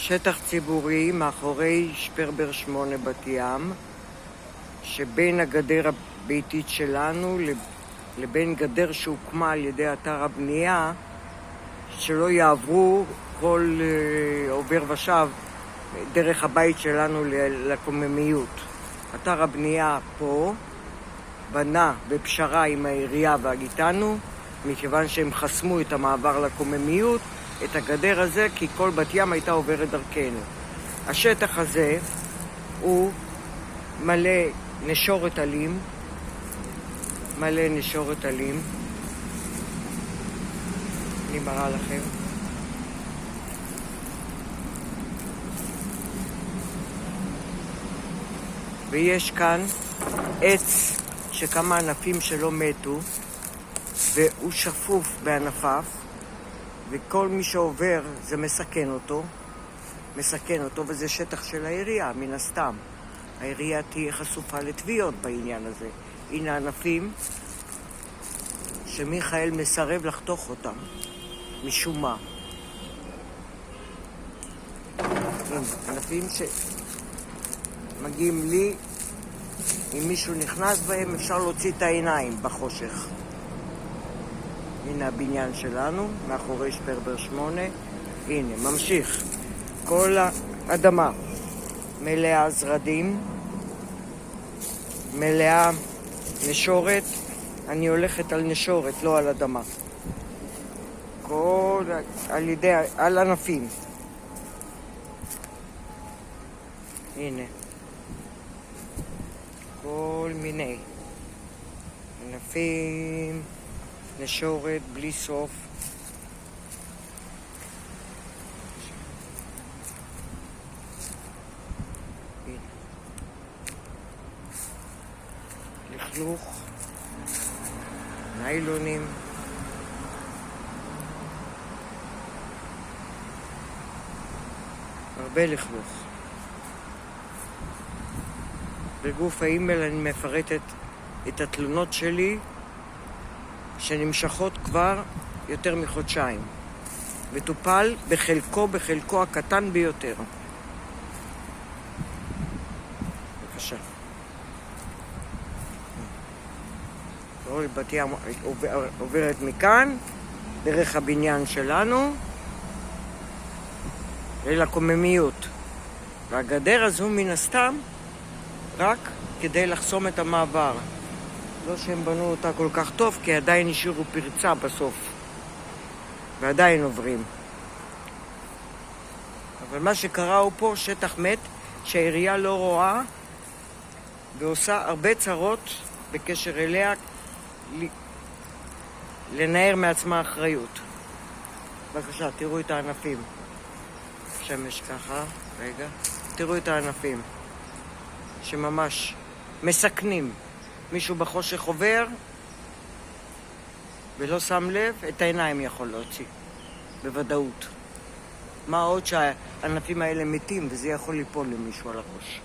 שטח ציבורי מאחורי שפרבר 8 בת ים, שבין הגדר הביתית שלנו לבין גדר שהוקמה על ידי אתר הבנייה, שלא יעברו כל עובר ושב דרך הבית שלנו לקוממיות. אתר הבנייה פה בנה בפשרה עם העירייה והגיטנו, מכיוון שהם חסמו את המעבר לקוממיות, את הגדר הזה, כי כל בת ים הייתה עוברת דרכנו. השטח הזה הוא מלא נשורת עלים, אני מראה לכם. ויש כאן עץ שכמה ענפים שלא מתו, והוא שפוף בענפיו, וכל מי שעובר זה מסכן אותו, וזה שטח של העירייה, מן הסתם. העירייה תהיה חשופה לתביעות בעניין הזה. הנה ענפים שמיכאל מסרב לחתוך אותם, משום מה. הנה, ענפים שמגיעים לי, אם מישהו נכנס בהם אפשר להוציא את העיניים בחושך. הנה הבניין שלנו, מאחורי שפרבר 8. הנה, ממשיך. כל האדמה מלאה זרדים, מלאה נשורת. אני הולכת על נשורת, לא על אדמה. על ענפים. הנה. כל מיני ענפים, נשורת בלי סוף. לכלוך, ניילונים, הרבה לכלוך. בגוף האימייל אני מפרטת את התלונות שלי שנמשכות כבר יותר מחודשיים, וטופל בחלקו הקטן ביותר. בבקשה. בת ים עוברת מכאן דרך הבניין שלנו אל הקוממיות, והגדר הזו מן הסתם רק כדי לחסום את המעבר. לא שהם בנו אותה כל כך טוב, כי עדיין השאירו פרצה בסוף ועדיין עוברים. אבל מה שקרה הוא פה שטח מת שהעירייה לא רואה ועושה הרבה צרות בקשר אליה, לנער מעצמה אחריות. בבקשה, תראו את הענפים. שמש ככה, רגע. תראו את הענפים שממש מסכנים. מישהו בחושך עובר ולא שם לב, את העיניים יכול להוציא בוודאות. מה עוד שהענפים האלה מתים וזה יכול ליפול למישהו על הראש.